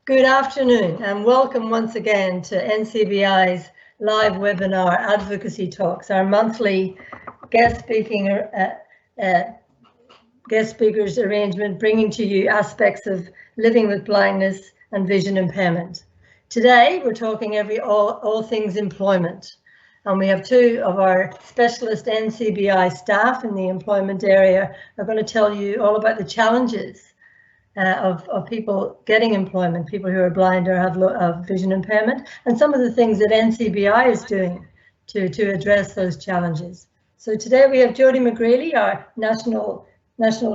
Good afternoon and welcome once again to NCBI's live webinar Advocacy Talks, our monthly guest speakers arrangement bringing to you aspects of living with blindness and vision impairment. Today we're talking all things employment, and we have two of our specialist NCBI staff in the employment area are going to tell you all about the challenges of people getting employment, people who are blind or have vision impairment, and some of the things that NCBI is doing to address those challenges. So today we have Jodie McGreely, our National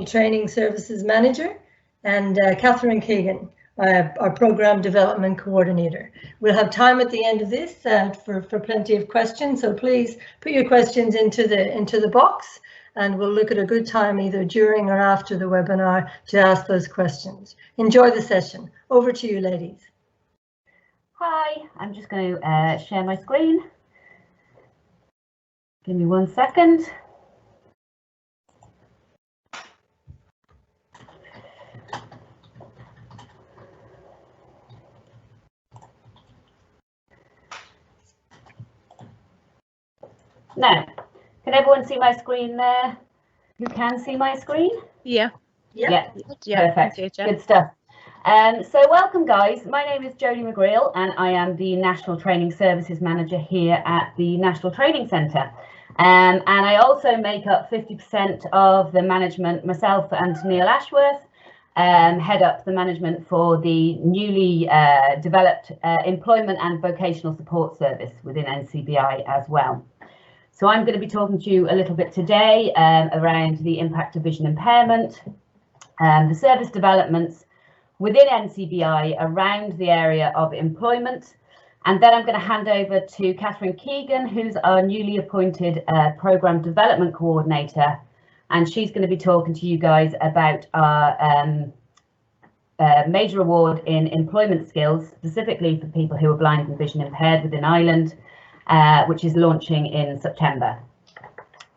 Training Services Manager, and Catherine Keegan, our Program Development Coordinator. We'll have time at the end of this for plenty of questions, so please put your questions into the box, and we'll look at a good time either during or after the webinar to ask those questions. Enjoy the session. Over to you, ladies. Hi, I'm just going to share my screen. Give me 1 second. Now, can everyone see my screen there? You can see my screen? Yeah. Perfect. Good stuff. So welcome, guys. My name is Jodie McGreely and I am the National Training Services Manager here at the National Training Centre. And I also make up 50% of the management. Myself and Neil Ashworth head up the management for the newly developed Employment and Vocational Support Service within NCBI as well. So I'm going to be talking to you a little bit today around the impact of vision impairment, the service developments within NCBI around the area of employment. And then I'm going to hand over to Catherine Keegan, who's our newly appointed Programme Development Coordinator. And she's going to be talking to you guys about our major award in employment skills, specifically for people who are blind and vision impaired within Ireland, which is launching in September.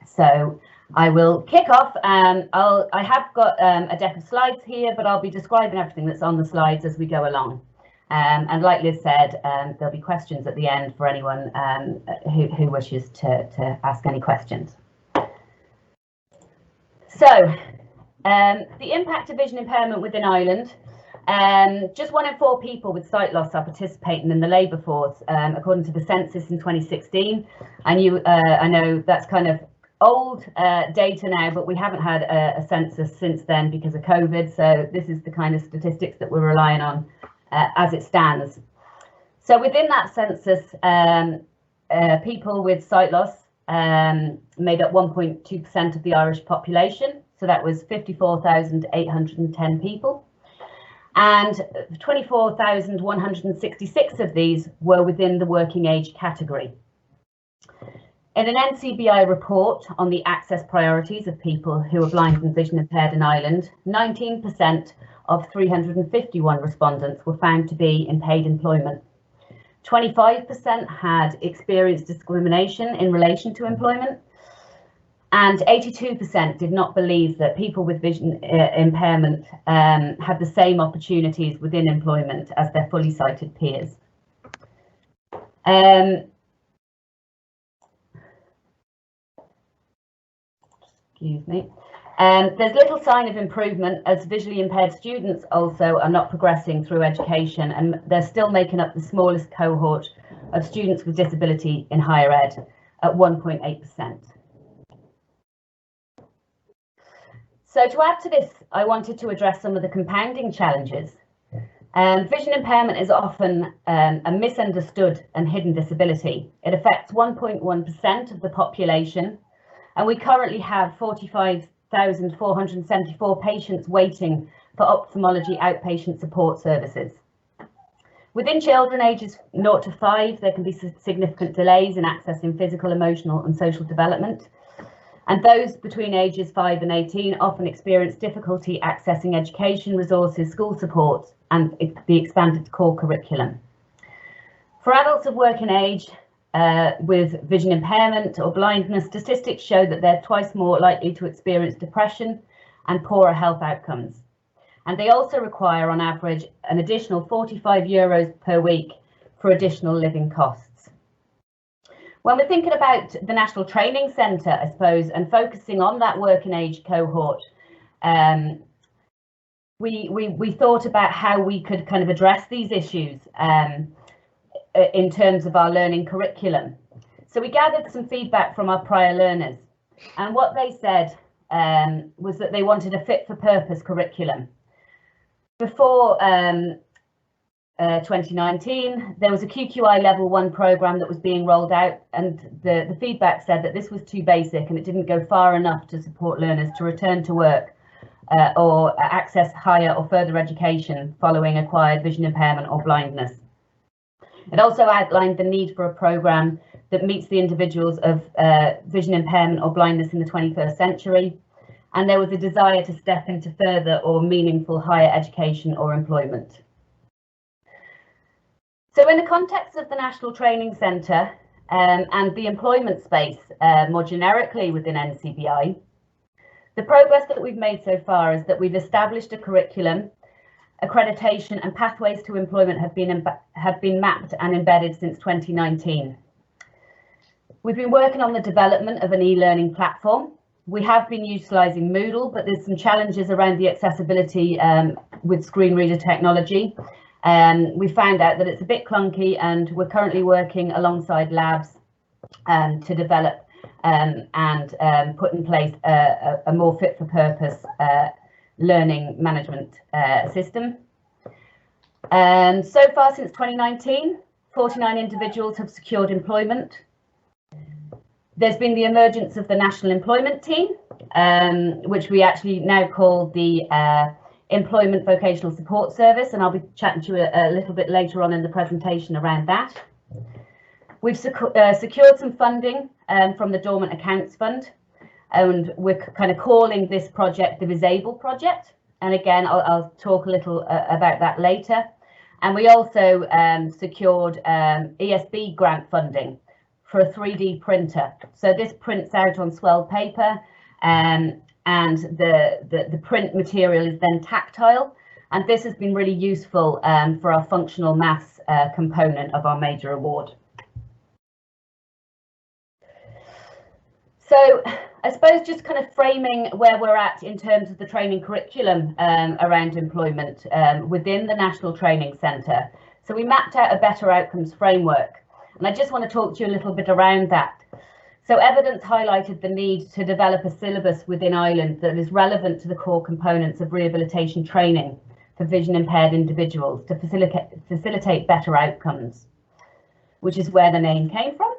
So I will kick off. I have got a deck of slides here, but I'll be describing everything that's on the slides as we go along. And like Liz said, there'll be questions at the end for anyone who wishes to ask any questions. So the impact of vision impairment within Ireland. Just 1 in 4 people with sight loss are participating in the labour force, according to the census in 2016. And I know that's kind of old data now, but we haven't had a census since then because of COVID. So this is the kind of statistics that we're relying on as it stands. So within that census, people with sight loss made up 1.2% of the Irish population. So that was 54,810 people. And 24,166 of these were within the working age category. In an NCBI report on the access priorities of people who are blind and vision impaired in Ireland, 19% of 351 respondents were found to be in paid employment. 25% had experienced discrimination in relation to employment, and 82% did not believe that people with vision impairment had the same opportunities within employment as their fully sighted peers. Excuse me. There's little sign of improvement as visually impaired students also are not progressing through education, and they're still making up the smallest cohort of students with disability in higher ed at 1.8%. So to add to this, I wanted to address some of the compounding challenges. Vision impairment is often a misunderstood and hidden disability. It affects 1.1% of the population, and we currently have 45,474 patients waiting for ophthalmology outpatient support services. Within children ages 0 to 5, there can be significant delays in accessing physical, emotional and social development. And those between ages 5 and 18 often experience difficulty accessing education resources, school support and the expanded core curriculum. For adults of working age with vision impairment or blindness, statistics show that they're twice more likely to experience depression and poorer health outcomes. And they also require on average an additional €45 per week for additional living costs. When we're thinking about the National Training Centre, I suppose, and focusing on that working age cohort, we thought about how we could kind of address these issues in terms of our learning curriculum. So we gathered some feedback from our prior learners, and what they said was that they wanted a fit for purpose curriculum. Before 2019, there was a QQI level 1 programme that was being rolled out, and the feedback said that this was too basic and it didn't go far enough to support learners to return to work or access higher or further education following acquired vision impairment or blindness. It also outlined the need for a programme that meets the individuals of vision impairment or blindness in the 21st century, and there was a desire to step into further or meaningful higher education or employment. So in the context of the National Training Centre and the employment space more generically within NCBI, the progress that we've made so far is that we've established a curriculum, accreditation and pathways to employment have been mapped and embedded since 2019. We've been working on the development of an e-learning platform. We have been utilising Moodle, but there's some challenges around the accessibility with screen reader technology. We found out that it's a bit clunky, and we're currently working alongside labs to develop and put in place a more fit for purpose learning management system. So far since 2019, 49 individuals have secured employment. There's been the emergence of the National Employment Team, which we actually now call the Employment Vocational Support Service, and I'll be chatting to you a little bit later on in the presentation around that. We've secured some funding from the Dormant Accounts Fund, and we're kind of calling this project the Visable Project. And again, I'll talk a little about that later. And we also secured ESB grant funding for a 3D printer. So this prints out on swelled paper, and the print material is then tactile. And this has been really useful for our functional maths component of our major award. So I suppose just kind of framing where we're at in terms of the training curriculum around employment within the National Training Centre. So we mapped out a better outcomes framework, and I just want to talk to you a little bit around that. So evidence highlighted the need to develop a syllabus within Ireland that is relevant to the core components of rehabilitation training for vision impaired individuals to facilitate better outcomes, which is where the name came from.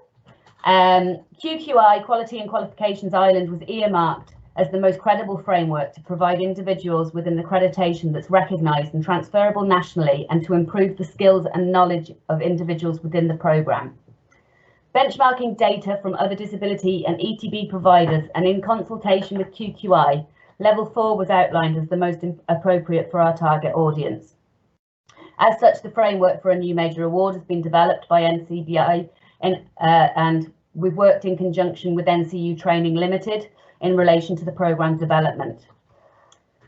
QQI, Quality and Qualifications Ireland, was earmarked as the most credible framework to provide individuals with an accreditation that's recognised and transferable nationally, and to improve the skills and knowledge of individuals within the programme. Benchmarking data from other disability and ETB providers, and in consultation with QQI, Level 4 was outlined as the most appropriate for our target audience. As such, the framework for a new major award has been developed by NCBI, and we've worked in conjunction with NCU Training Limited in relation to the programme development.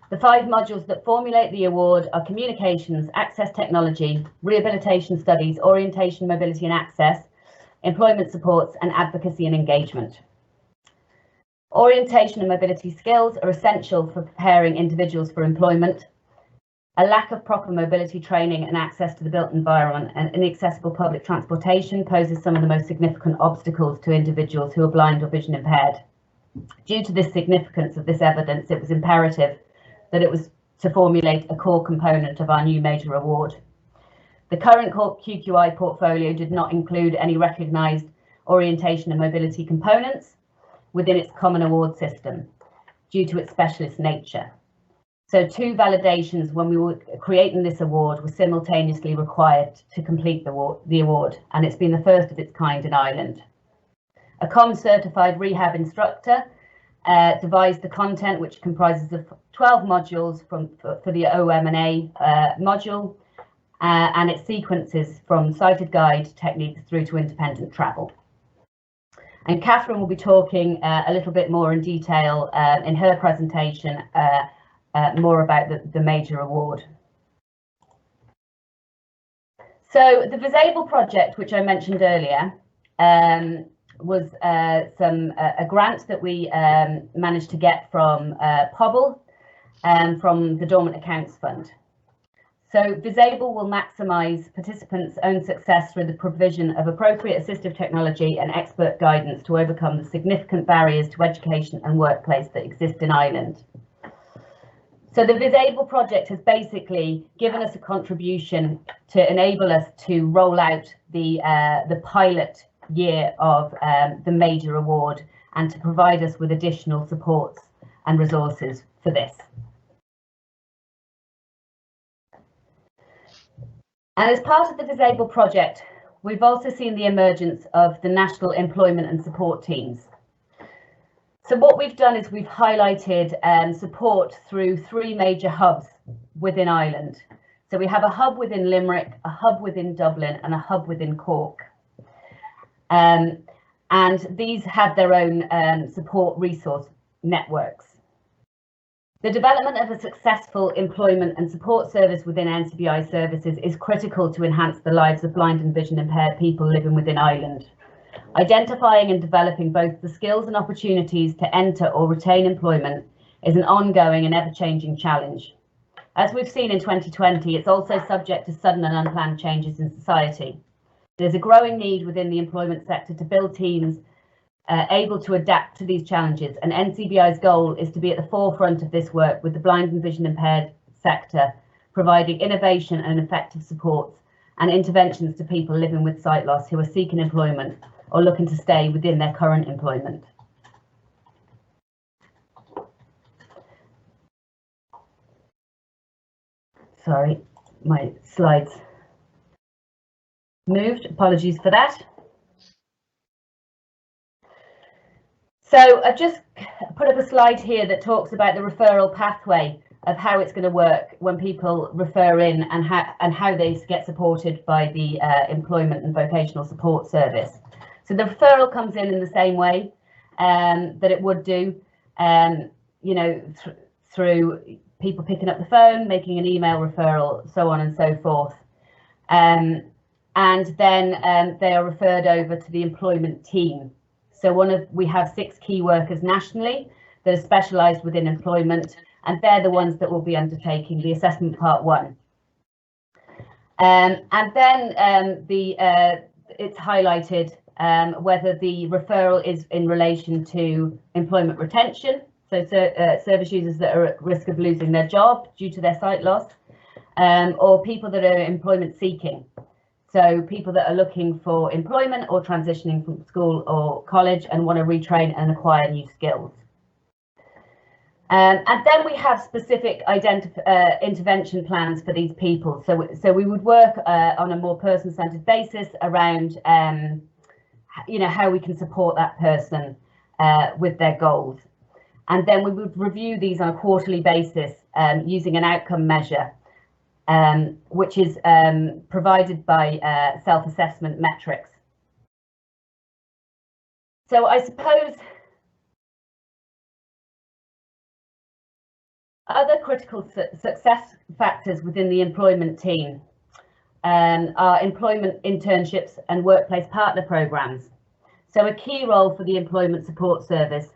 The 5 modules that formulate the award are communications, access technology, rehabilitation studies, orientation, mobility and access, employment supports, and advocacy and engagement. Orientation and mobility skills are essential for preparing individuals for employment. A lack of proper mobility training and access to the built environment and inaccessible public transportation poses some of the most significant obstacles to individuals who are blind or vision impaired. Due to the significance of this evidence, it was imperative that it was to formulate a core component of our new major award. The current QQI portfolio did not include any recognised orientation and mobility components within its common award system due to its specialist nature. So 2 validations when we were creating this award were simultaneously required to complete the award, and it's been the first of its kind in Ireland. A COM certified rehab instructor devised the content, which comprises of 12 modules for the OM&A module, and it sequences from sighted guide techniques through to independent travel. And Catherine will be talking a little bit more in detail in her presentation more about the major award. So the Visable project, which I mentioned earlier, was a grant that we managed to get from POBL and from the Dormant Accounts Fund. So Visable will maximise participants' own success through the provision of appropriate assistive technology and expert guidance to overcome the significant barriers to education and workplace that exist in Ireland. So the Visable project has basically given us a contribution to enable us to roll out the pilot year of the major award and to provide us with additional supports and resources for this. And as part of the Visable project, we've also seen the emergence of the National Employment and Support Teams. So what we've done is we've highlighted support through 3 major hubs within Ireland. So we have a hub within Limerick, a hub within Dublin, and a hub within Cork. And these have their own support resource networks. The development of a successful employment and support service within NCBI services is critical to enhance the lives of blind and vision impaired people living within Ireland. Identifying and developing both the skills and opportunities to enter or retain employment is an ongoing and ever-changing challenge. As we've seen in 2020, it's also subject to sudden and unplanned changes in society. There's a growing need within the employment sector to build teams able to adapt to these challenges, and NCBI's goal is to be at the forefront of this work with the blind and vision impaired sector, providing innovation and effective supports and interventions to people living with sight loss who are seeking employment or looking to stay within their current employment. Sorry, my slides moved, apologies for that. So I've just put up a slide here that talks about the referral pathway of how it's going to work when people refer in and how they get supported by the Employment and Vocational Support Service. So the referral comes in the same way that it would do, you know, through people picking up the phone, making an email referral, so on and so forth. And then they are referred over to the employment team. So we have 6 key workers nationally that are specialised within employment, and they're the ones that will be undertaking the assessment part 1. And then it's highlighted whether the referral is in relation to employment retention, so service users that are at risk of losing their job due to their sight loss, or people that are employment seeking. So people that are looking for employment or transitioning from school or college and want to retrain and acquire new skills. And then we have specific intervention plans for these people. So we would work on a more person-centered basis around, you know, how we can support that person with their goals. And then we would review these on a quarterly basis using an outcome measure, which is provided by self-assessment metrics. So I suppose other critical success factors within the employment team are employment internships and workplace partner programs. So a key role for the Employment Support Service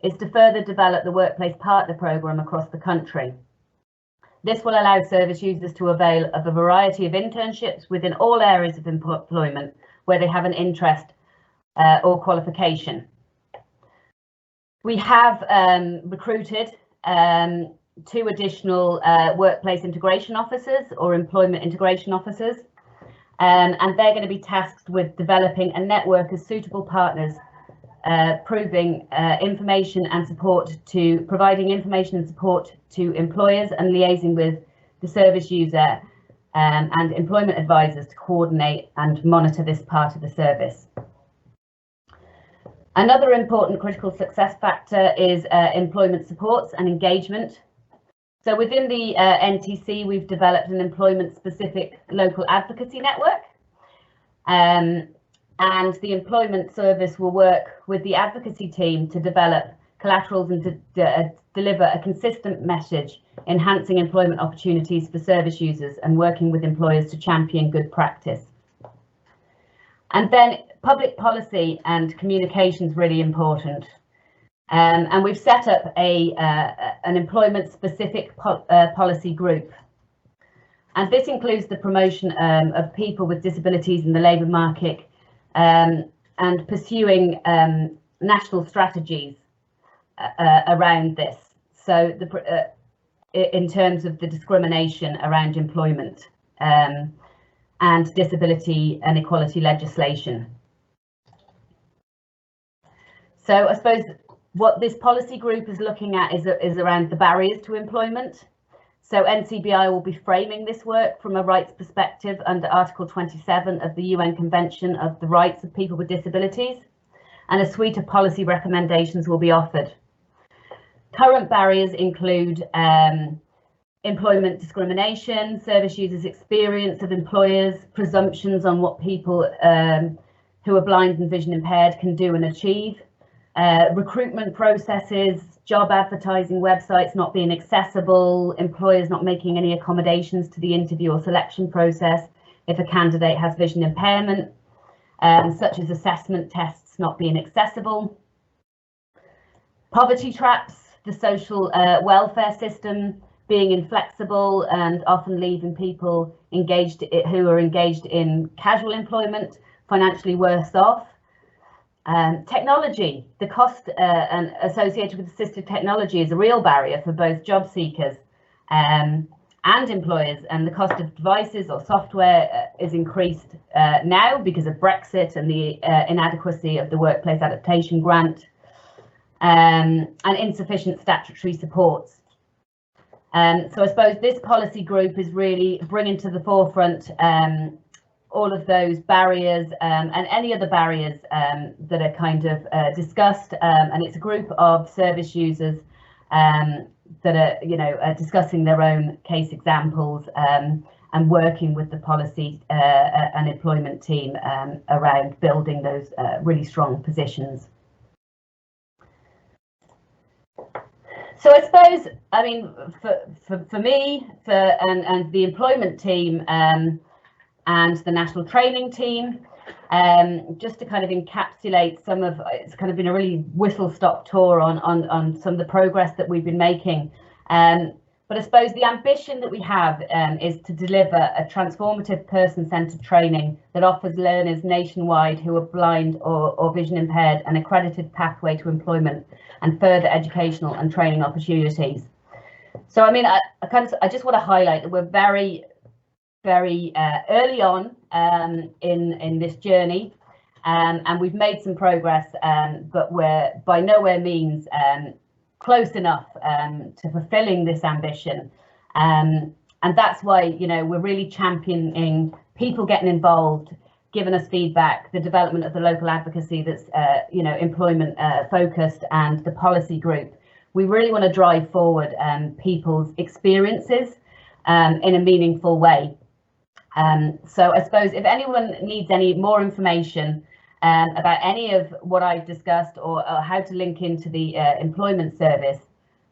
is to further develop the workplace partner program across the country. This will allow service users to avail of a variety of internships within all areas of employment where they have an interest or qualification. We have recruited 2 additional workplace integration officers or employment integration officers, and they're going to be tasked with developing a network of suitable partners, providing information and support to employers and liaising with the service user and employment advisors to coordinate and monitor this part of the service. Another important critical success factor is employment supports and engagement. So within the NTC, we've developed an employment-specific local advocacy network. And the employment service will work with the advocacy team to develop collaterals and to deliver a consistent message, enhancing employment opportunities for service users and working with employers to champion good practice. And then public policy and communication is really important. And we've set up an employment-specific policy group. And this includes the promotion of people with disabilities in the labour market and pursuing national strategies around this. So in terms of the discrimination around employment and disability and equality legislation. So I suppose what this policy group is looking at is around the barriers to employment. So NCBI will be framing this work from a rights perspective under Article 27 of the UN Convention of the Rights of People with Disabilities, and a suite of policy recommendations will be offered. Current barriers include employment discrimination, service users' experience of employers, presumptions on what people who are blind and vision impaired can do and achieve, recruitment processes, job advertising websites not being accessible, employers not making any accommodations to the interview or selection process if a candidate has vision impairment, such as assessment tests not being accessible. Poverty traps, the social welfare system being inflexible and often leaving people who are engaged in casual employment financially worse off. Technology, the cost associated with assistive technology is a real barrier for both job seekers and employers, and the cost of devices or software is increased now because of Brexit and the inadequacy of the Workplace Adaptation Grant and insufficient statutory supports. So I suppose this policy group is really bringing to the forefront all of those barriers and any other barriers that are kind of discussed, and it's a group of service users that are discussing their own case examples and working with the policy and employment team around building those really strong positions. So I suppose, I mean, for me, and the employment team and the national training team, just to kind of encapsulate some of, it's kind of been a really whistle-stop tour on some of the progress that we've been making. But I suppose the ambition that we have is to deliver a transformative person-centered training that offers learners nationwide who are blind or vision impaired an accredited pathway to employment and further educational and training opportunities. So I mean, I just want to highlight that we're very early on in this journey, and we've made some progress, but we're by nowhere means close enough to fulfilling this ambition, and that's why we're really championing people getting involved, giving us feedback, the development of the local advocacy that's employment focused, and the policy group. We really want to drive forward people's experiences in a meaningful way. So I suppose if anyone needs any more information about any of what I've discussed or how to link into the employment service,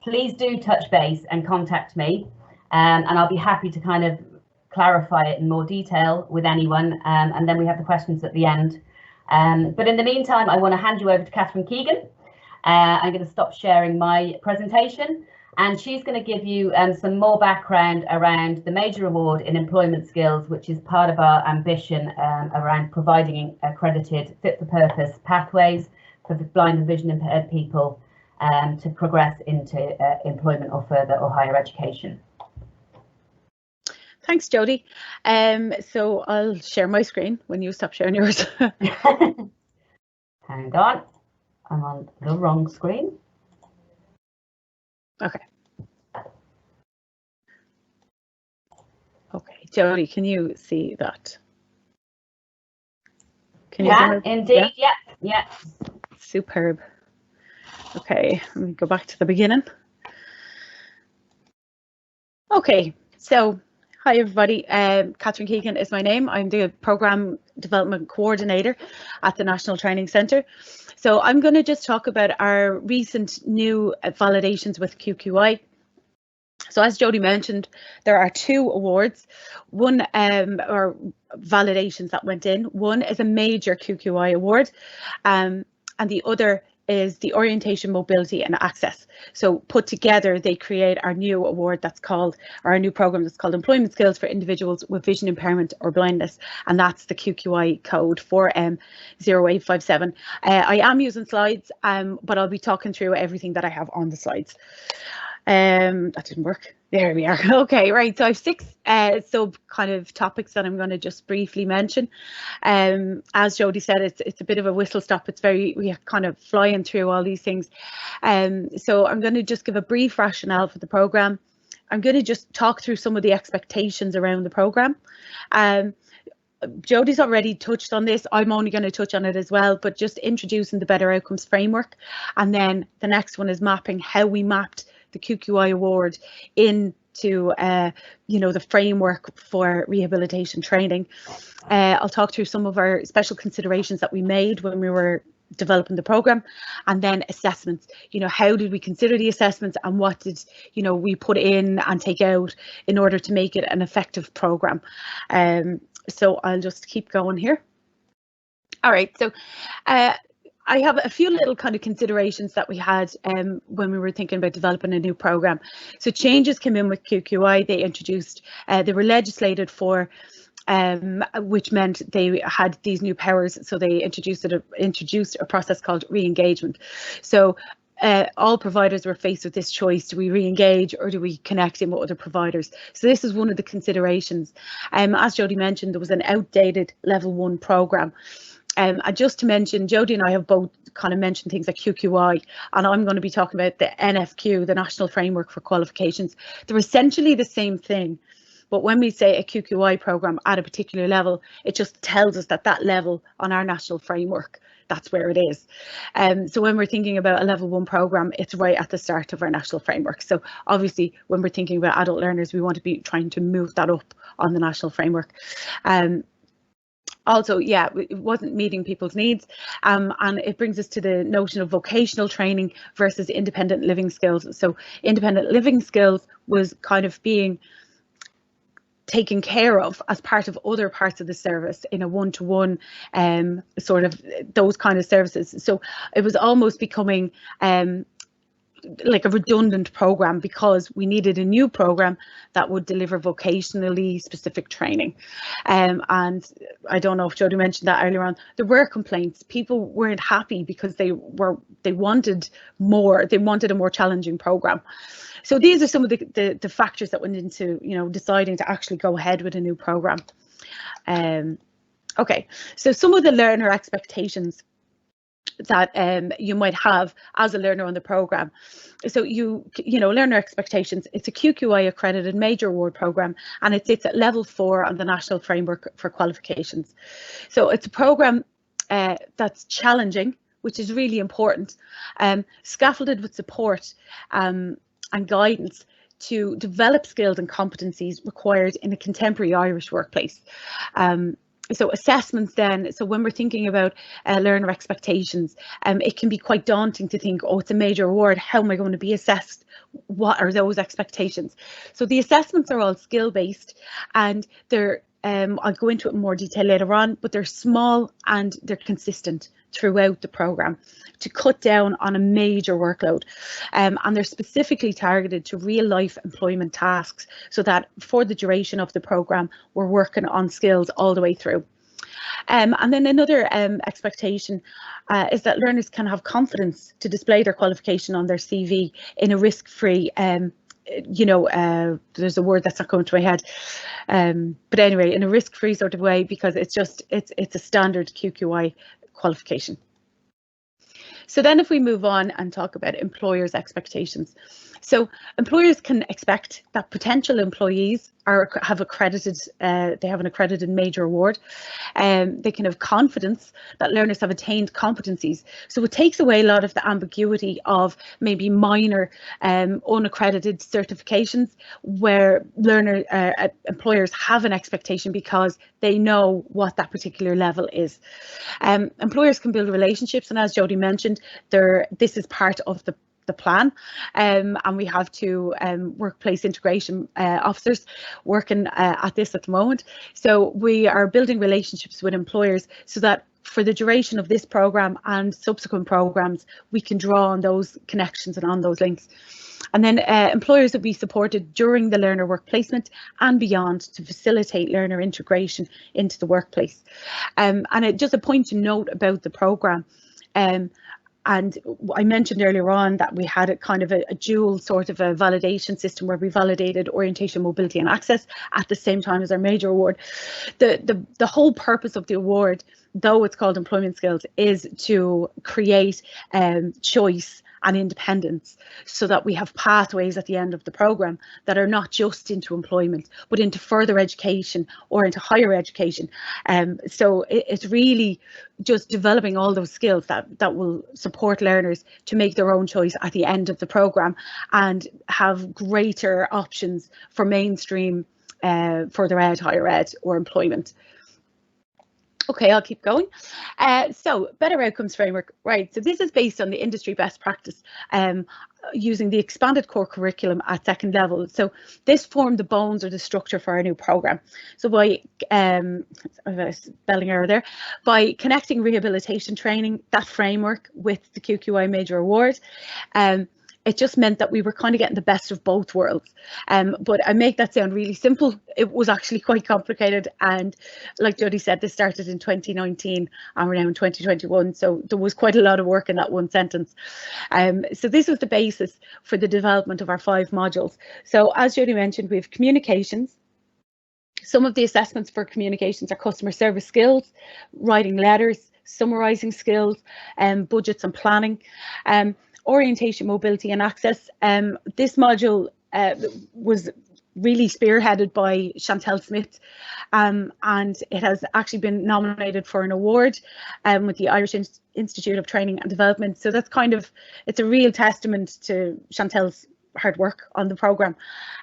please do touch base and contact me, and I'll be happy to kind of clarify it in more detail with anyone, and then we have the questions at the end. But in the meantime, I want to hand you over to Catherine Keegan. I'm going to stop sharing my presentation, and she's going to give you some more background around the major award in employment skills, which is part of our ambition around providing accredited fit-for-purpose pathways for blind and vision impaired people to progress into employment or further or higher education. Thanks, Jodie. So I'll share my screen when you stop sharing yours. Hang on, I'm on the wrong screen. Okay. Okay, Jodie, can you see that? Can you see indeed, yeah. Superb. Okay, let me go back to the beginning. Okay, so hi everybody, Catherine Keegan is my name. I'm the Programme Development Coordinator at the National Training Centre. So I'm going to just talk about our recent new validations with QQI. So as Jodie mentioned, there are 2 awards, one or validations that went in. One is a major QQI award, and the other is the orientation, mobility and access. So put together, they create our new award that's called, or our new program that's called Employment Skills for Individuals with Vision Impairment or Blindness, and that's the QQI code 4M0857. I am using slides, but I'll be talking through everything that I have on the slides. That didn't work. There we are. Okay, right. So I have 6 sub kind of topics that I'm going to just briefly mention. As Jodie said, it's a bit of a whistle stop. We're kind of flying through all these things. So I'm going to just give a brief rationale for the programme. I'm going to just talk through some of the expectations around the programme. Jodie's already touched on this. I'm only going to touch on it as well, but just introducing the Better Outcomes framework. And then the next one is mapping how we mapped the QQI award into the framework for rehabilitation training. I'll talk through some of our special considerations that we made when we were developing the program, and then assessments. How did we consider the assessments, and what did we put in and take out in order to make it an effective program. So I'll just keep going here. All right, so I have a few little kind of considerations that we had when we were thinking about developing a new program. So changes came in with QQI. They introduced, they were legislated for, which meant they had these new powers. So they introduced a process called re-engagement. So all providers were faced with this choice: do we re-engage or do we connect in with other providers? So this is one of the considerations. As Jodie mentioned, there was an outdated level 1 program. And just to mention, Jodie and I have both kind of mentioned things like QQI, and I'm going to be talking about the NFQ, the National Framework for Qualifications. They're essentially the same thing, but when we say a QQI program at a particular level, it just tells us that that level on our national framework, that's where it is. So when we're thinking about a level 1 program, it's right at the start of our national framework. So obviously, when we're thinking about adult learners, we want to be trying to move that up on the national framework. Also, yeah, it wasn't meeting people's needs, and it brings us to the notion of vocational training versus independent living skills. So independent living skills was kind of being taken care of as part of other parts of the service in a one-to-one sort of those kind of services. So it was almost becoming like a redundant program, because we needed a new program that would deliver vocationally specific training. And I don't know if Jodie mentioned that earlier on, there were complaints. People weren't happy because they wanted more. They wanted a more challenging program. So these are some of the factors that went into deciding to actually go ahead with a new program. Okay, so some of the learner expectations that you might have as a learner on the program. So learner expectations, it's a QQI accredited major award program, and it sits at level 4 on the National Framework for Qualifications. So it's a program that's challenging, which is really important, scaffolded with support and guidance to develop skills and competencies required in a contemporary Irish workplace. So assessments then, so when we're thinking about learner expectations, it can be quite daunting to think, oh, it's a major award, how am I going to be assessed? What are those expectations? So the assessments are all skill-based, and they're, I'll go into it in more detail later on, but they're small and they're consistent throughout the programme to cut down on a major workload, and they're specifically targeted to real-life employment tasks, so that for the duration of the programme we're working on skills all the way through. And then another expectation is that learners can have confidence to display their qualification on their CV in a risk-free, there's a word that's not coming to my head, but anyway, in a risk-free sort of way, because it's a standard QQI qualification. So then if we move on and talk about employers' expectations. So employers can expect that potential employees have an accredited major award. They can have confidence that learners have attained competencies. So it takes away a lot of the ambiguity of maybe minor unaccredited certifications where employers have an expectation because they know what that particular level is. Employers can build relationships, and as Jodie mentioned, this is part of the plan, and we have two workplace integration officers working at this at the moment. So we are building relationships with employers so that for the duration of this programme and subsequent programmes, we can draw on those connections and on those links. And then employers will be supported during the learner work placement and beyond to facilitate learner integration into the workplace. And just a point to note about the programme. And I mentioned earlier on that we had a kind of a dual sort of a validation system where we validated orientation, mobility and access at the same time as our major award. The whole purpose of the award, though it's called employment skills, is to create choice and independence so that we have pathways at the end of the programme that are not just into employment but into further education or into higher education. So it's really just developing all those skills that will support learners to make their own choice at the end of the programme and have greater options for mainstream further ed, higher ed or employment. Okay, I'll keep going. So better outcomes framework, right? So this is based on the industry best practice using the expanded core curriculum at second level. So this formed the bones or the structure for our new programme. So by spelling error there, by connecting rehabilitation training, that framework with the QQI major award, it just meant that we were kind of getting the best of both worlds. But I make that sound really simple. It was actually quite complicated. And like Jodie said, this started in 2019 and we're now in 2021. So there was quite a lot of work in that one sentence. So this was the basis for the development of our 5 modules. So as Jodie mentioned, we have communications. Some of the assessments for communications are customer service skills, writing letters, summarising skills, budgets and planning. Orientation, mobility and access. This module was really spearheaded by Chantel Smith, and it has actually been nominated for an award with the Irish Institute of Training and Development. So that's it's a real testament to Chantel's hard work on the programme.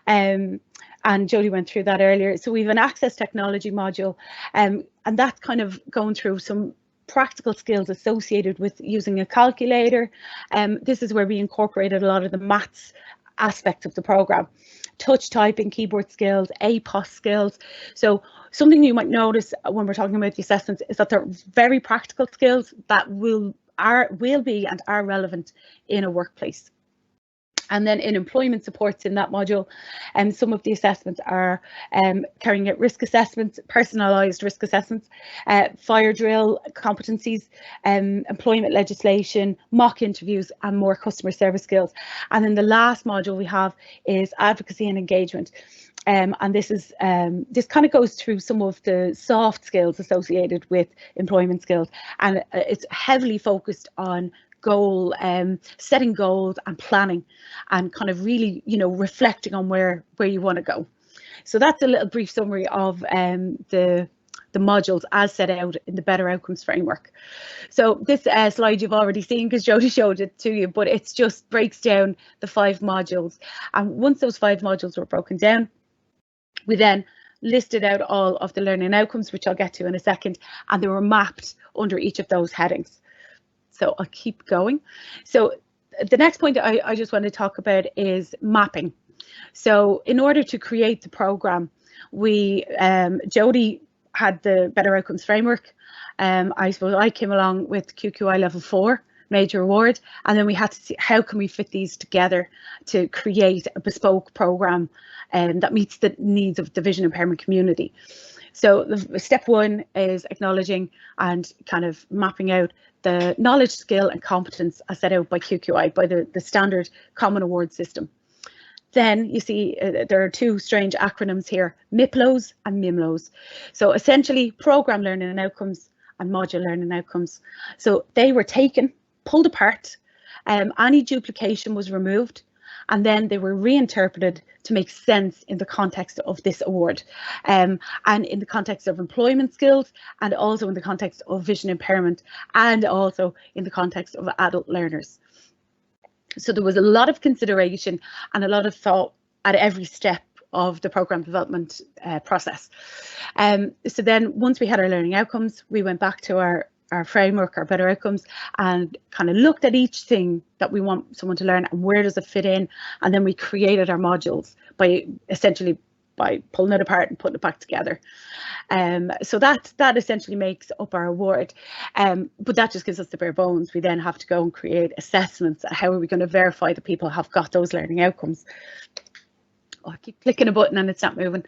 And Jodie went through that earlier. So we have an access technology module, and that's kind of going through some practical skills associated with using a calculator. This is where we incorporated a lot of the maths aspects of the programme. Touch typing, keyboard skills, APOS skills. So something you might notice when we're talking about the assessments is that they're very practical skills that will be and are relevant in a workplace. And then in employment supports in that module, some of the assessments are carrying out risk assessments, personalised risk assessments, fire drill competencies, employment legislation, mock interviews and more customer service skills. And then the last module we have is advocacy and engagement. And this kind of goes through some of the soft skills associated with employment skills, and it's heavily focused on setting goals and planning and kind of really, reflecting on where you want to go. So that's a little brief summary of the modules as set out in the Better Outcomes framework. So this slide you've already seen because Jodie showed it to you, but it just breaks down the 5 modules. And once those 5 modules were broken down, we then listed out all of the learning outcomes, which I'll get to in a second, and they were mapped under each of those headings. So I'll keep going. So the next point I just want to talk about is mapping. So in order to create the programme, Jodie had the Better Outcomes framework. I suppose I came along with QQI level 4 major award, and then we had to see how can we fit these together to create a bespoke programme that meets the needs of the vision impairment community. So the step 1 is acknowledging and kind of mapping out the knowledge, skill and competence as set out by QQI, by the standard common award system. Then you see there are 2 strange acronyms here, MIPLOs and MIMLOs. So essentially programme learning and outcomes and module learning outcomes. So they were taken, pulled apart, any duplication was removed, and then they were reinterpreted to make sense in the context of this award, and in the context of employment skills, and also in the context of vision impairment, and also in the context of adult learners. So there was a lot of consideration and a lot of thought at every step of the programme development process. So then once we had our learning outcomes, we went back to our framework, our better outcomes, and kind of looked at each thing that we want someone to learn and where does it fit in, and then we created our modules by essentially by pulling it apart and putting it back together. So that essentially makes up our award, but that just gives us the bare bones. We then have to go and create assessments. How are we going to verify that people have got those learning outcomes? Oh, I keep clicking a button and it's not moving.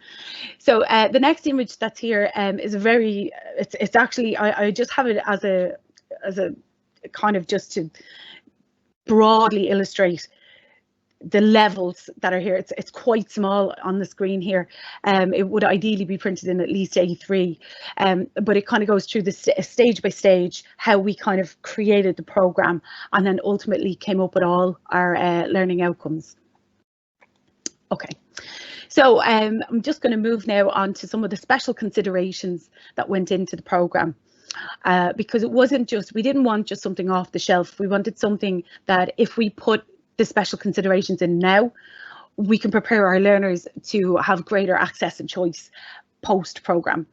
So the next image that's here is a very, it's actually, I just have it as a kind of just to broadly illustrate the levels that are here. It's quite small on the screen here. It would ideally be printed in at least A3, but it kind of goes through the stage by stage, how we kind of created the programme and then ultimately came up with all our learning outcomes. Okay, so I'm just going to move now on to some of the special considerations that went into the programme, because it wasn't just, we didn't want just something off the shelf. We wanted something that if we put the special considerations in now, we can prepare our learners to have greater access and choice post-programme.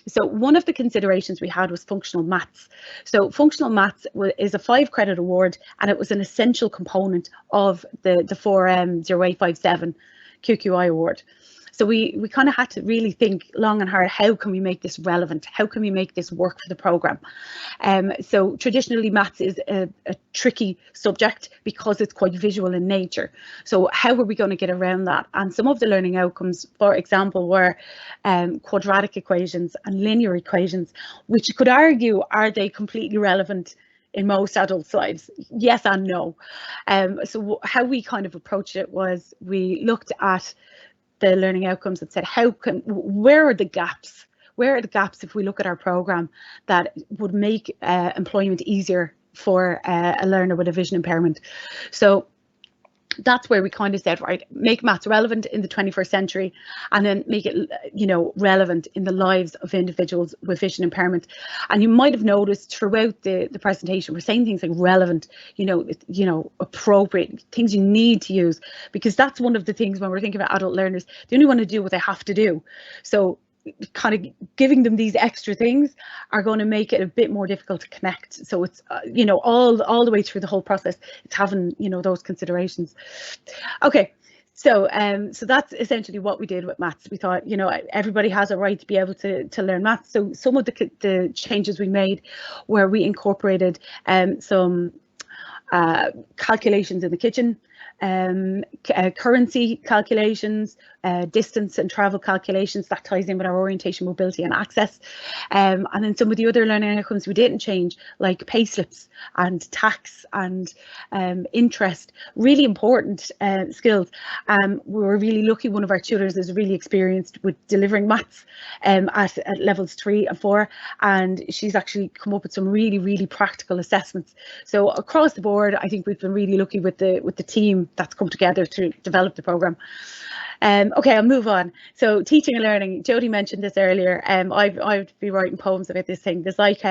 So one of the considerations we had was functional maths. So functional maths is a 5-credit award, and it was an essential component of the 40857 QQI award. So we kind of had to really think long and hard, how can we make this relevant? How can we make this work for the programme? So traditionally maths is a tricky subject because it's quite visual in nature. So how are we going to get around that? And some of the learning outcomes, for example, were quadratic equations and linear equations, which you could argue, are they completely relevant in most adults' lives? Yes and no. So how we kind of approached it was we looked at the learning outcomes and said, where are the gaps? Where are the gaps if we look at our programme that would make employment easier for a learner with a vision impairment? So that's where we kind of said, right, make maths relevant in the 21st century and then make it, you know, relevant in the lives of individuals with vision impairment. And you might have noticed throughout the presentation, we're saying things like relevant, you know, appropriate, things you need to use, because that's one of the things when we're thinking about adult learners, they only want to do what they have to do. So kind of giving them these extra things are going to make it a bit more difficult to connect. So it's you know, all the way through the whole process, it's having, you know, those considerations. Okay, so so that's essentially what we did with maths. We thought, you know, everybody has a right to be able to learn maths. So some of the changes we made where we incorporated some calculations in the kitchen, currency calculations, distance and travel calculations. That ties in with our orientation, mobility and access. And then some of the other learning outcomes we didn't change, like pay slips and tax and interest, really important skills. We were really lucky, one of our tutors is really experienced with delivering maths at levels 3 and 4, and she's actually come up with some really practical assessments. So across the board, I think we've been really lucky with the team that's come together to develop the programme. Okay, I'll move on. So teaching and learning, Jodie mentioned this earlier. I'd be writing poems about this thing. There's like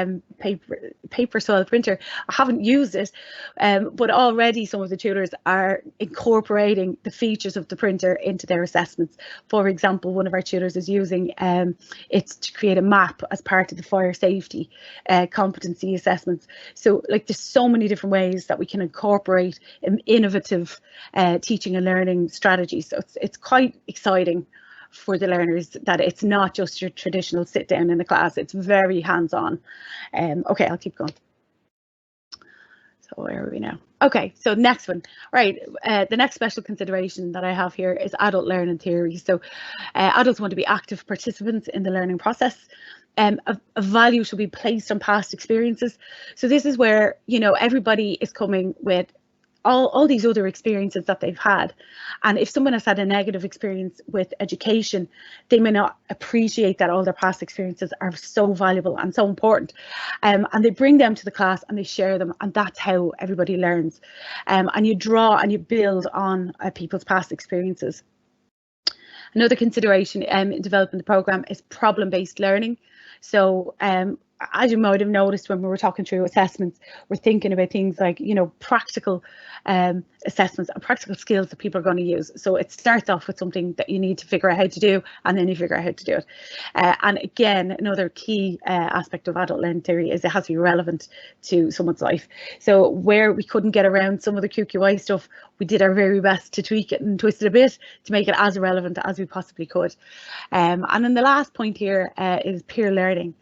paper soil printer. I haven't used it, but already some of the tutors are incorporating the features of the printer into their assessments. For example, one of our tutors is using it to create a map as part of the fire safety competency assessments. So like there's so many different ways that we can incorporate innovative teaching and learning strategies. So it's quite exciting for the learners that it's not just your traditional sit down in the class, it's very hands-on. Okay, I'll keep going. So where are we now? Okay, so next one, right, the next special consideration that I have here is adult learning theory. So adults want to be active participants in the learning process. A value should be placed on past experiences. So this is where, you know, everybody is coming with all these other experiences that they've had. And if someone has had a negative experience with education, they may not appreciate that all their past experiences are so valuable and so important. And they bring them to the class and they share them, and that's how everybody learns. And you draw and you build on people's past experiences. Another consideration in developing the programme is problem-based learning. So as you might have noticed when we were talking through assessments, we're thinking about things like, you know, practical assessments and practical skills that people are going to use. So it starts off with something that you need to figure out how to do, and then you figure out how to do it. And again, another key aspect of adult learning theory is it has to be relevant to someone's life. So where we couldn't get around some of the QQI stuff, we did our very best to tweak it and twist it a bit to make it as relevant as we possibly could. And then the last point here is peer learning.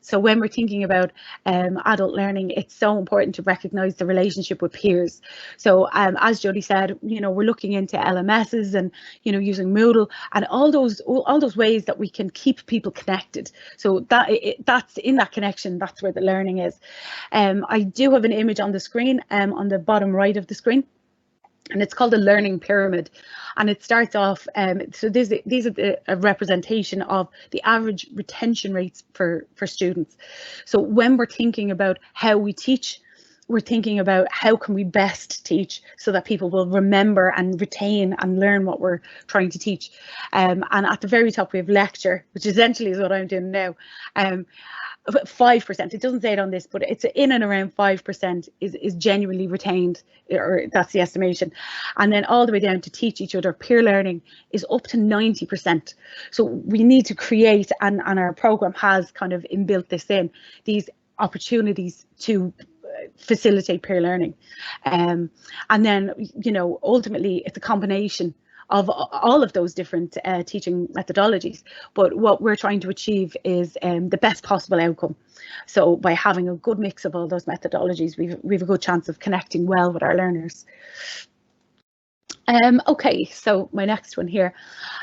So when we're thinking about adult learning, it's so important to recognise the relationship with peers. So as Jodie said, you know, we're looking into LMSs and, you know, using Moodle and all those ways that we can keep people connected. So that's in that connection, that's where the learning is. I do have an image on the screen, on the bottom right of the screen. And it's called a learning pyramid, and it starts off. So these are a representation of the average retention rates for students. So when we're thinking about how we teach, we're thinking about how can we best teach so that people will remember and retain and learn what we're trying to teach. And at the very top we have lecture, which essentially is what I'm doing now. 5%, it doesn't say it on this, but it's in and around 5% is genuinely retained, or that's the estimation. And then all the way down to teach each other, peer learning is up to 90%. So we need to create, and our programme has kind of inbuilt this in, these opportunities to facilitate peer learning. And then, you know, ultimately it's a combination of all of those different teaching methodologies, but what we're trying to achieve is the best possible outcome. So by having a good mix of all those methodologies, we've a good chance of connecting well with our learners. Okay, so my next one here,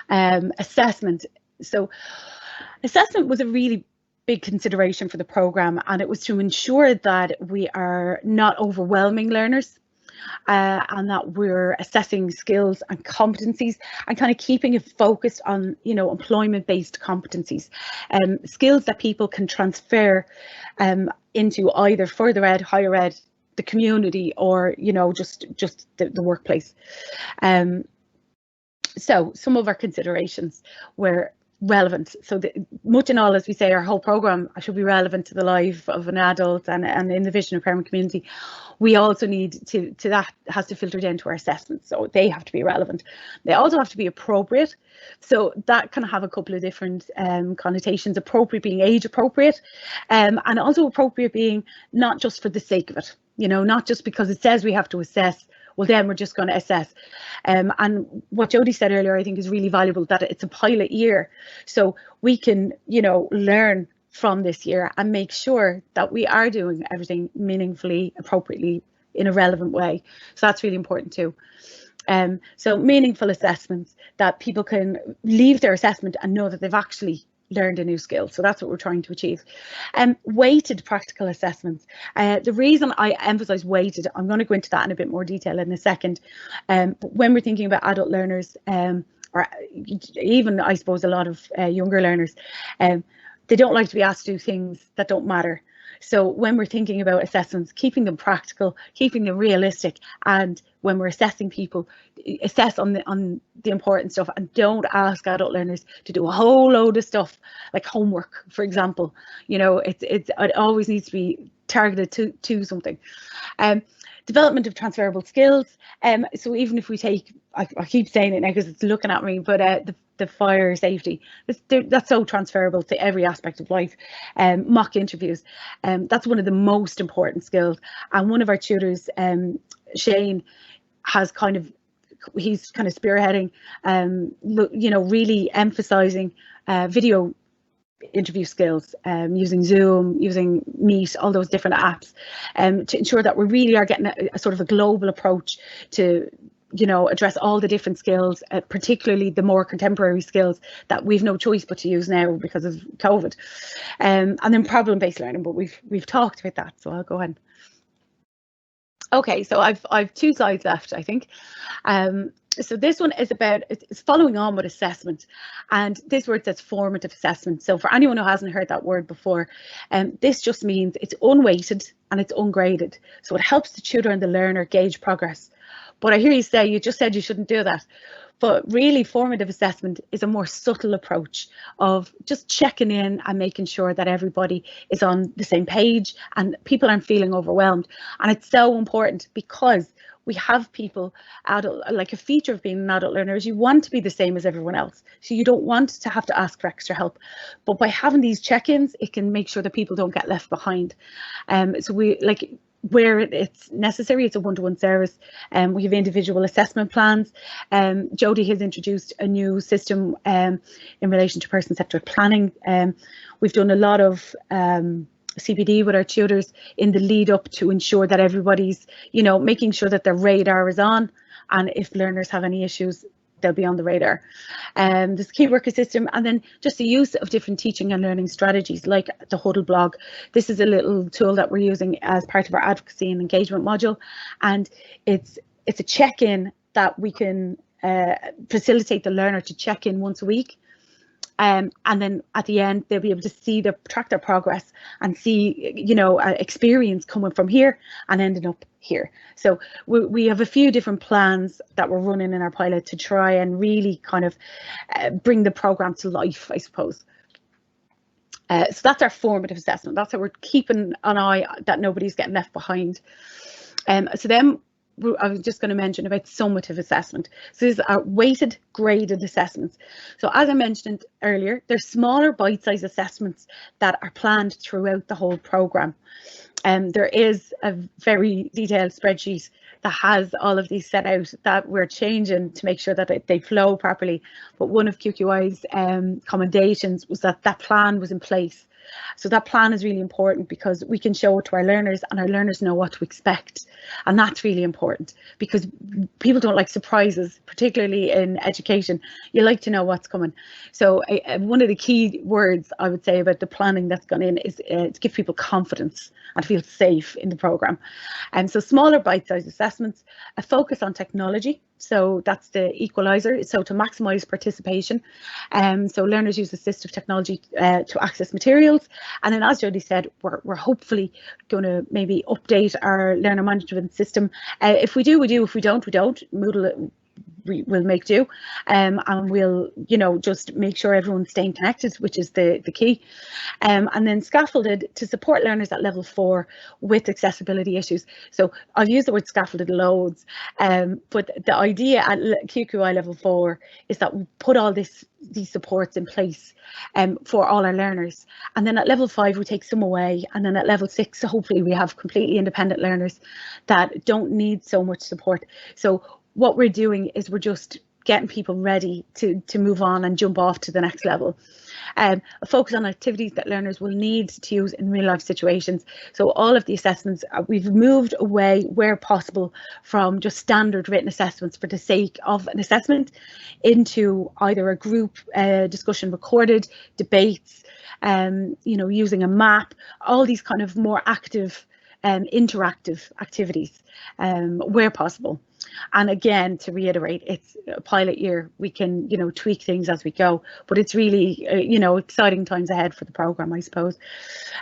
assessment. So assessment was a really big consideration for the programme, and it was to ensure that we are not overwhelming learners. And that we're assessing skills and competencies and kind of keeping it focused on, you know, employment-based competencies, skills that people can transfer into either further ed, higher ed, the community, or, you know, just the workplace. So some of our considerations were relevant. So much in all, as we say, our whole programme should be relevant to the life of an adult and in the vision impairment community. We also need to that has to filter down to our assessments, so they have to be relevant. They also have to be appropriate, so that can have a couple of different connotations. Appropriate being age appropriate, and also appropriate being not just for the sake of it, you know, not just because it says we have to assess, well then we're just going to assess. And what Jodie said earlier I think is really valuable, that it's a pilot year, so we can, you know, learn from this year and make sure that we are doing everything meaningfully, appropriately, in a relevant way. So that's really important too. So meaningful assessments, that people can leave their assessment and know that they've actually learned a new skill. So that's what we're trying to achieve. Weighted practical assessments. The reason I emphasize weighted, I'm going to go into that in a bit more detail in a second. But when we're thinking about adult learners, or even I suppose a lot of younger learners, they don't like to be asked to do things that don't matter. So when we're thinking about assessments, keeping them practical, keeping them realistic, and when we're assessing people, assess on the important stuff, and don't ask adult learners to do a whole load of stuff like homework, for example. You know, it always needs to be targeted to something. Development of transferable skills. So even if we take, I keep saying it now because it's looking at me, but the fire safety, that's so transferable to every aspect of life. Mock interviews, that's one of the most important skills. And one of our tutors, Shane, he's kind of spearheading, you know, really emphasising video interview skills, using Zoom, using Meet, all those different apps, to ensure that we really are getting a sort of a global approach to, you know, address all the different skills, particularly the more contemporary skills that we've no choice but to use now because of COVID. And then problem-based learning, but we've talked about that, so I'll go ahead. Okay, so I've 2 slides left, I think. So this one is about, it's following on with assessment, and this word says formative assessment. So for anyone who hasn't heard that word before, this just means it's unweighted and it's ungraded. So it helps the tutor and the learner gauge progress. But I hear you say, you just said you shouldn't do that. But really, formative assessment is a more subtle approach of just checking in and making sure that everybody is on the same page and people aren't feeling overwhelmed. And it's so important because we have people, like a feature of being an adult learner is you want to be the same as everyone else. So you don't want to have to ask for extra help. But by having these check-ins, it can make sure that people don't get left behind. So we where it's necessary, it's a one-to-one service. We have individual assessment plans. Jodie has introduced a new system in relation to person-centred planning. We've done a lot of CPD with our tutors in the lead up to ensure that everybody's, making sure that their radar is on, and if learners have any issues, they'll be on the radar. There's a key worker system, and then just the use of different teaching and learning strategies like the Huddle blog. This is a little tool that we're using as part of our advocacy and engagement module, and it's a check-in that we can facilitate the learner to check in once a week. And then at the end, they'll be able to track their progress and see, experience coming from here and ending up here. So we have a few different plans that we're running in our pilot to try and really kind of bring the program to life, I suppose. So that's our formative assessment. That's how we're keeping an eye that nobody's getting left behind. So then I was just going to mention about summative assessment. So these are weighted, graded assessments. So as I mentioned earlier, they're smaller bite-sized assessments that are planned throughout the whole programme. There is a very detailed spreadsheet that has all of these set out that we're changing to make sure that they flow properly. But one of QQI's commendations was that plan was in place. So that plan is really important because we can show it to our learners and our learners know what to expect. And that's really important because people don't like surprises, particularly in education. You like to know what's coming. So one of the key words I would say about the planning that's gone in is to give people confidence and feel safe in the programme. And so smaller bite-sized assessments, a focus on technology. So that's the equaliser, so to maximise participation. So learners use assistive technology to access materials. And then as Jodie said, we're hopefully going to maybe update our learner management system. If we do, we do. If we don't, we don't. Moodle will make do, and we'll just make sure everyone's staying connected, which is the key, and then scaffolded to support learners at level 4 with accessibility issues. So I've used the word scaffolded loads, but the idea at QQI level 4 is that we put all these supports in place for all our learners, and then at level 5 we take some away, and then at level 6 hopefully we have completely independent learners that don't need so much support. So what we're doing is we're just getting people ready to move on and jump off to the next level. A focus on activities that learners will need to use in real life situations. So all of the assessments, we've moved away where possible from just standard written assessments for the sake of an assessment into either a group discussion recorded, debates, using a map, all these kind of more active interactive activities where possible. And again, to reiterate, it's a pilot year. We can, tweak things as we go, but it's really, exciting times ahead for the programme, I suppose.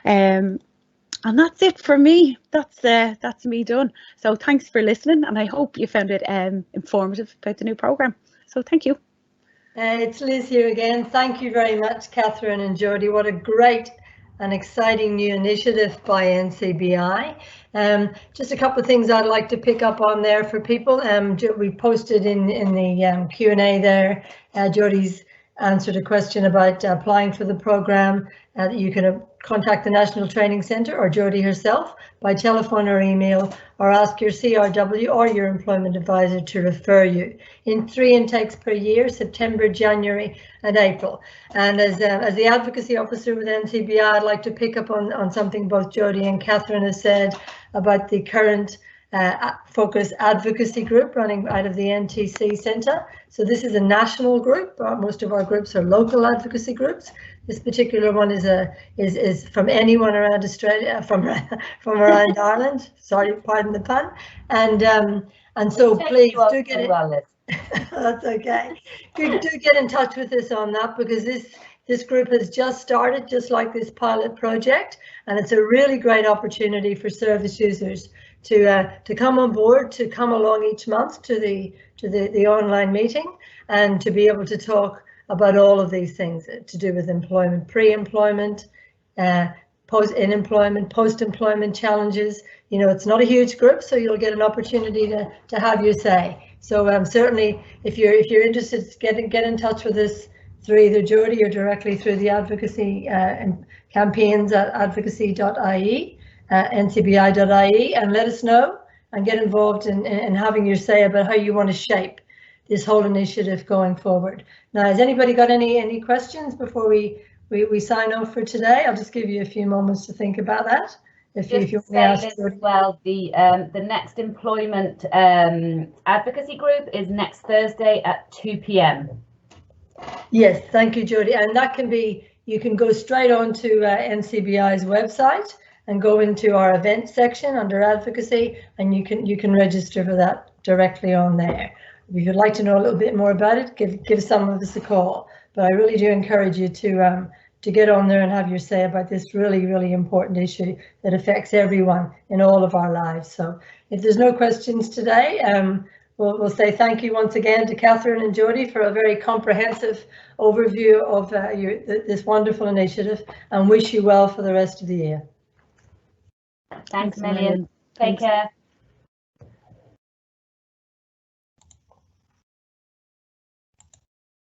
And that's it for me. That's me done. So thanks for listening, and I hope you found it informative about the new programme. So thank you. It's Liz here again. Thank you very much, Catherine and Jodie. What a great an exciting new initiative by NCBI. Just a couple of things I'd like to pick up on there for people. We posted in the Q&A there, Jodie's answered a question about applying for the programme. You can contact the National Training Centre or Jodie herself by telephone or email, or ask your CRW or your employment advisor to refer you. In 3 intakes per year, September, January and April. And as the advocacy officer with NCBI, I'd like to pick up on something both Jodie and Catherine has said about the current focused advocacy group running out of the NTC Centre. So this is a national group. Most of our groups are local advocacy groups. This particular one is from anyone around Australia, from around Ireland. Sorry, pardon the pun. And so please do get it. That's okay. Do get in touch with us on that, because this group has just started, just like this pilot project, and it's a really great opportunity for service users to come on board, to come along each month to the online meeting, and to be able to talk about all of these things to do with employment, pre-employment, in-employment, post-employment challenges. You know, it's not a huge group, so you'll get an opportunity to have your say. So certainly, if you're interested, get in touch with us through either Jodie or directly through the advocacy campaigns at advocacy.ie, ncbi.ie, and let us know and get involved in having your say about how you want to shape this whole initiative going forward. Now, has anybody got any questions before we sign off for today? I'll just give you a few moments to think about that. If you as well, the next employment advocacy group is next Thursday at 2 p.m. Yes, thank you, Jodie. And that can be, you can go straight on to NCBI's website and go into our event section under advocacy, and you can register for that directly on there. If you'd like to know a little bit more about it, give some of us a call. But I really do encourage you to get on there and have your say about this really, really important issue that affects everyone in all of our lives. So if there's no questions today, we'll say thank you once again to Catherine and Jodie for a very comprehensive overview of this wonderful initiative, and wish you well for the rest of the year. Thanks a million. Take care.